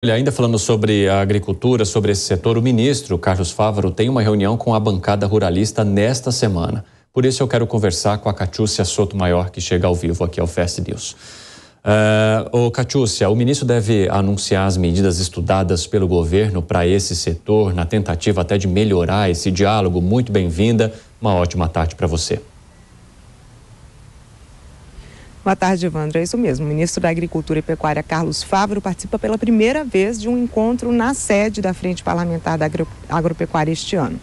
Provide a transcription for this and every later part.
Olha, ainda falando sobre a agricultura, sobre esse setor, o ministro Carlos Fávaro tem uma reunião com a bancada ruralista nesta semana. Por isso eu quero conversar com a Catiúcia Sotomayor, que chega ao vivo aqui ao Fast News. Catiúcia, o ministro deve anunciar as medidas estudadas pelo governo para esse setor, na tentativa até de melhorar esse diálogo. Muito bem-vinda, uma ótima tarde para você. Boa tarde, Evandro. É isso mesmo. O ministro da Agricultura e Pecuária, Carlos Fávaro, participa pela primeira vez de um encontro na sede da Frente Parlamentar da Agropecuária este ano.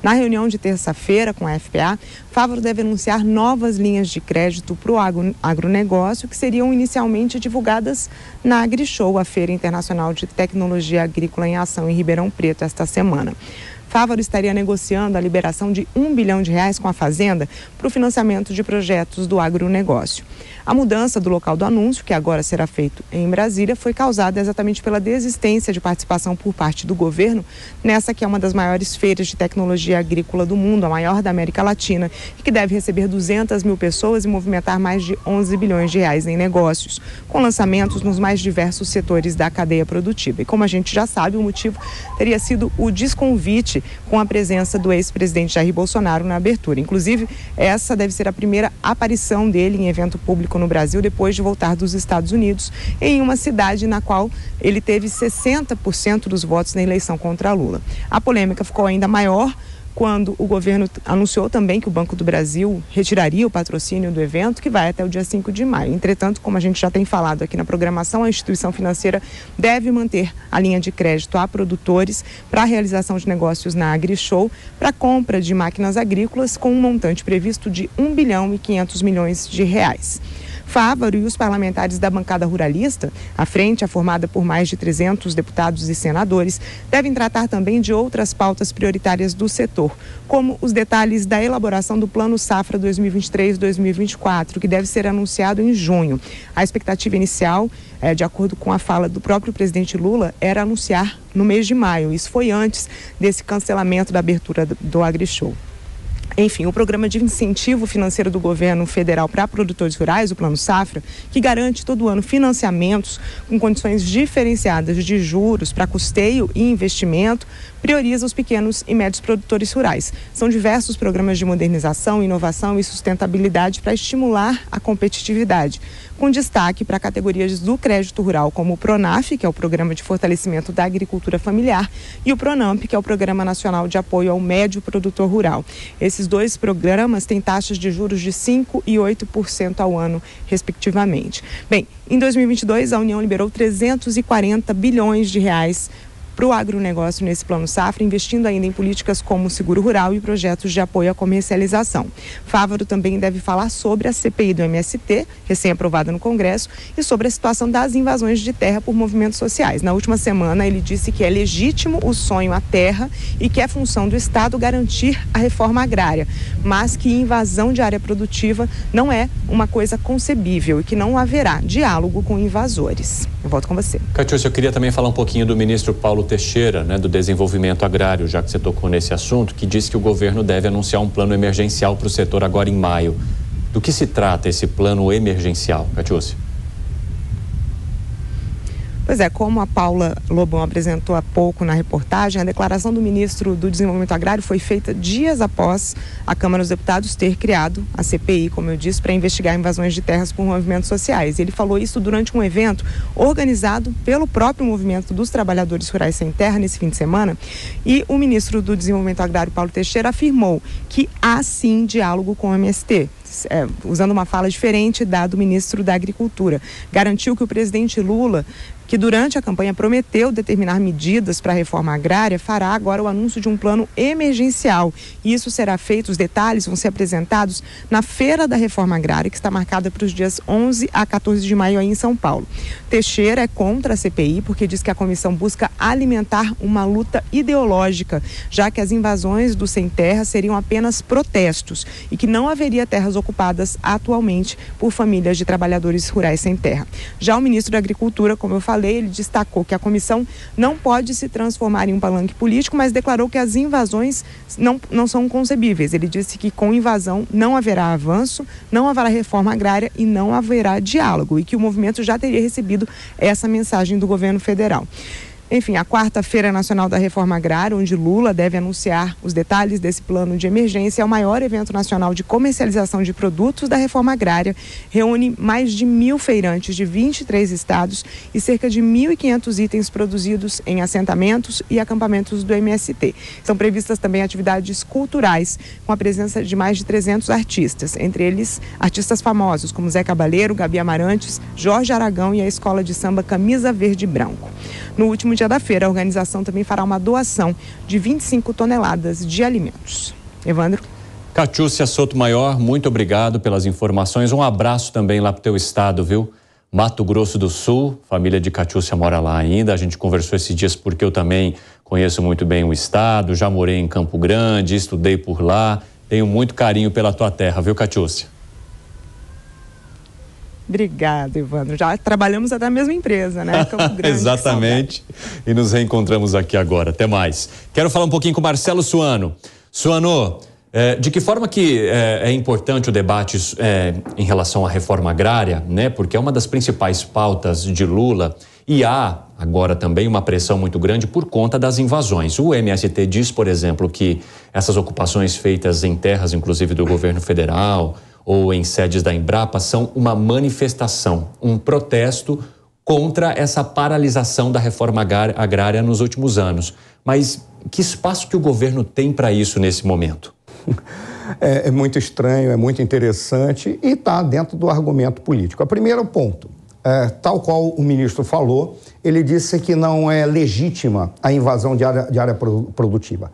Na reunião de terça-feira com a FPA, Fávaro deve anunciar novas linhas de crédito para o agronegócio, que seriam inicialmente divulgadas na AgriShow, a Feira Internacional de Tecnologia Agrícola em Ação em Ribeirão Preto, esta semana. Fávaro estaria negociando a liberação de R$1 bilhão com a Fazenda para o financiamento de projetos do agronegócio. A mudança do local do anúncio, que agora será feito em Brasília, foi causada exatamente pela desistência de participação por parte do governo nessa que é uma das maiores feiras de tecnologia agrícola do mundo, a maior da América Latina, e que deve receber 200 mil pessoas e movimentar mais de R$11 bilhões em negócios, com lançamentos nos mais diversos setores da cadeia produtiva. E como a gente já sabe, o motivo teria sido o desconvite com a presença do ex-presidente Jair Bolsonaro na abertura. Inclusive, essa deve ser a primeira aparição dele em evento público no Brasil depois de voltar dos Estados Unidos, em uma cidade na qual ele teve 60% dos votos na eleição contra Lula. A polêmica ficou ainda maior quando o governo anunciou também que o Banco do Brasil retiraria o patrocínio do evento, que vai até o dia 5 de maio. Entretanto, como a gente já tem falado aqui na programação, a instituição financeira deve manter a linha de crédito a produtores para a realização de negócios na AgriShow, para a compra de máquinas agrícolas com um montante previsto de R$1 bilhão e 500 milhões. Fávaro e os parlamentares da bancada ruralista, a frente é formada por mais de 300 deputados e senadores, devem tratar também de outras pautas prioritárias do setor, como os detalhes da elaboração do Plano Safra 2023-2024, que deve ser anunciado em junho. A expectativa inicial, de acordo com a fala do próprio presidente Lula, era anunciar no mês de maio. Isso foi antes desse cancelamento da abertura do AgriShow. Enfim, o programa de incentivo financeiro do governo federal para produtores rurais, o Plano Safra, que garante todo ano financiamentos com condições diferenciadas de juros para custeio e investimento, prioriza os pequenos e médios produtores rurais. São diversos programas de modernização, inovação e sustentabilidade para estimular a competitividade, com destaque para categorias do crédito rural, como o PRONAF, que é o Programa de Fortalecimento da Agricultura Familiar, e o PRONAMP, que é o Programa Nacional de Apoio ao Médio Produtor Rural. Esses dois programas têm taxas de juros de 5% e 8% ao ano, respectivamente. Bem, em 2022, a União liberou R$340 bilhões para o agronegócio nesse Plano Safra, investindo ainda em políticas como o seguro rural e projetos de apoio à comercialização. Fávaro também deve falar sobre a CPI do MST, recém-aprovada no Congresso, e sobre a situação das invasões de terra por movimentos sociais. Na última semana, ele disse que é legítimo o sonho à terra e que é função do Estado garantir a reforma agrária, mas que invasão de área produtiva não é uma coisa concebível e que não haverá diálogo com invasores. Eu volto com você. Catiúcia, eu queria também falar um pouquinho do ministro Paulo Teixeira, do Desenvolvimento Agrário, já que você tocou nesse assunto, que disse que o governo deve anunciar um plano emergencial para o setor agora em maio. Do que se trata esse plano emergencial, Catiúcia? Pois é, como a Paula Lobão apresentou há pouco na reportagem, a declaração do ministro do Desenvolvimento Agrário foi feita dias após a Câmara dos Deputados ter criado a CPI, como eu disse, para investigar invasões de terras por movimentos sociais. Ele falou isso durante um evento organizado pelo próprio Movimento dos Trabalhadores Rurais Sem Terra nesse fim de semana, e o ministro do Desenvolvimento Agrário, Paulo Teixeira, afirmou que há sim diálogo com o MST. Usando uma fala diferente da do ministro da Agricultura. Garantiu que o presidente Lula, que durante a campanha prometeu determinar medidas para a reforma agrária, fará agora o anúncio de um plano emergencial. E isso será feito, os detalhes vão ser apresentados na Feira da Reforma Agrária, que está marcada para os dias 11 a 14 de maio aí em São Paulo. Teixeira é contra a CPI porque diz que a comissão busca alimentar uma luta ideológica, já que as invasões do sem terra seriam apenas protestos e que não haveria terras ocupadas atualmente por famílias de trabalhadores rurais sem terra. Já o ministro da Agricultura, como eu falei, ele destacou que a comissão não pode se transformar em um palanque político, mas declarou que as invasões não são concebíveis. Ele disse que com invasão não haverá avanço, não haverá reforma agrária e não haverá diálogo, e que o movimento já teria recebido essa mensagem do governo federal. Enfim, a quarta-feira nacional da reforma agrária, onde Lula deve anunciar os detalhes desse plano de emergência, é o maior evento nacional de comercialização de produtos da reforma agrária. Reúne mais de 1.000 feirantes de 23 estados e cerca de 1.500 itens produzidos em assentamentos e acampamentos do MST. São previstas também atividades culturais, com a presença de mais de 300 artistas, entre eles artistas famosos como Zé Cabaleiro, Gabi Amarantes, Jorge Aragão e a escola de samba Camisa Verde e Branco. No último dia da feira, a organização também fará uma doação de 25 toneladas de alimentos. Evandro? Catiúcia Sotomayor, muito obrigado pelas informações. Um abraço também lá para o teu estado, viu? Mato Grosso do Sul, família de Catiúcia mora lá ainda. A gente conversou esses dias porque eu também conheço muito bem o estado, já morei em Campo Grande, estudei por lá. Tenho muito carinho pela tua terra, viu, Catiúcia? Obrigada, Evandro. Já trabalhamos até na mesma empresa, né? Campo Grande. Exatamente. E nos reencontramos aqui agora. Até mais. Quero falar um pouquinho com o Marcelo Suano. Suano, de que forma que é importante o debate em relação à reforma agrária, né? Porque é uma das principais pautas de Lula e há agora também uma pressão muito grande por conta das invasões. O MST diz, por exemplo, que essas ocupações feitas em terras, inclusive do governo federal, ou em sedes da Embrapa, são uma manifestação, um protesto contra essa paralisação da reforma agrária nos últimos anos. Mas que espaço que o governo tem para isso nesse momento? É muito estranho, é muito interessante e está dentro do argumento político. O primeiro ponto, tal qual o ministro falou, ele disse que não é legítima a invasão de área produtiva.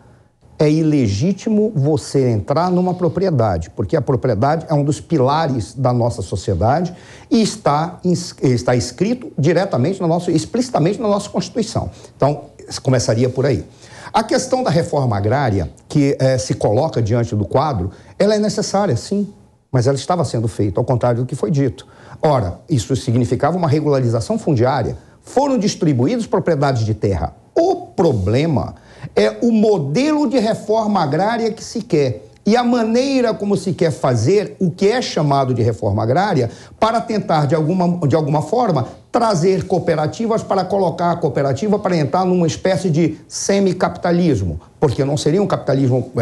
É ilegítimo você entrar numa propriedade, porque a propriedade é um dos pilares da nossa sociedade e está escrito diretamente, explicitamente na nossa Constituição. Então, começaria por aí. A questão da reforma agrária, que se coloca diante do quadro, ela é necessária, sim, mas ela estava sendo feita, ao contrário do que foi dito. Ora, isso significava uma regularização fundiária. Foram distribuídas propriedades de terra. O problema é o modelo de reforma agrária que se quer e a maneira como se quer fazer o que é chamado de reforma agrária para tentar, de alguma forma, trazer cooperativas para colocar a cooperativa para entrar numa espécie de semicapitalismo, porque não seria um capitalismo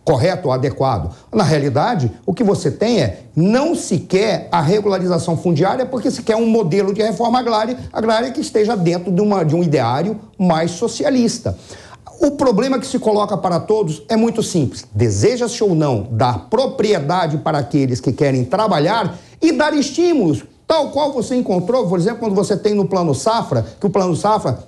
correto ou adequado. Na realidade, o que você tem não se quer a regularização fundiária porque se quer um modelo de reforma agrária que esteja dentro de um ideário mais socialista. O problema que se coloca para todos é muito simples. Deseja-se ou não dar propriedade para aqueles que querem trabalhar e dar estímulos, tal qual você encontrou, por exemplo, quando você tem no Plano Safra, que o Plano Safra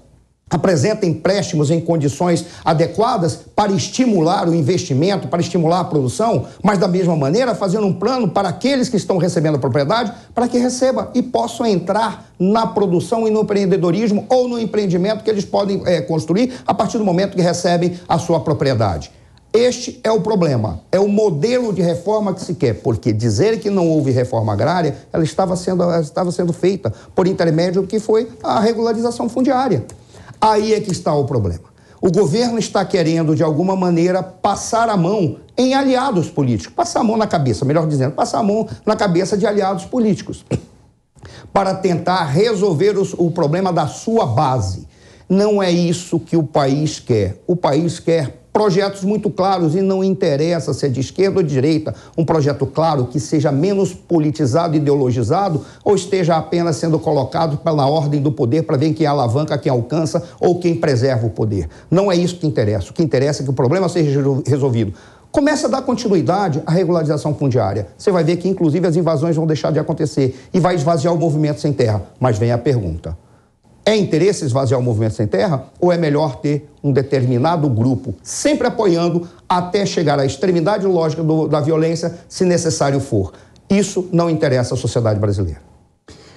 apresenta empréstimos em condições adequadas para estimular o investimento, para estimular a produção, mas da mesma maneira fazendo um plano para aqueles que estão recebendo a propriedade, para que recebam e possam entrar na produção e no empreendedorismo ou no empreendimento que eles podem construir a partir do momento que recebem a sua propriedade. Este é o problema, é o modelo de reforma que se quer, porque dizer que não houve reforma agrária, ela estava sendo feita por intermédio do que foi a regularização fundiária. Aí é que está o problema. O governo está querendo, de alguma maneira, passar a mão em aliados políticos. Passar a mão na cabeça, melhor dizendo, passar a mão na cabeça de aliados políticos. Para tentar resolver o problema da sua base. Não é isso que o país quer. O país quer projetos muito claros e não interessa se é de esquerda ou de direita, um projeto claro que seja menos politizado, ideologizado ou esteja apenas sendo colocado na ordem do poder para ver quem alavanca, quem alcança ou quem preserva o poder. Não é isso que interessa. O que interessa é que o problema seja resolvido. Começa a dar continuidade à regularização fundiária. Você vai ver que, inclusive, as invasões vão deixar de acontecer e vai esvaziar o movimento sem terra. Mas vem a pergunta. É interesse esvaziar o movimento sem terra ou é melhor ter um determinado grupo sempre apoiando até chegar à extremidade lógica da violência, se necessário for? Isso não interessa à sociedade brasileira.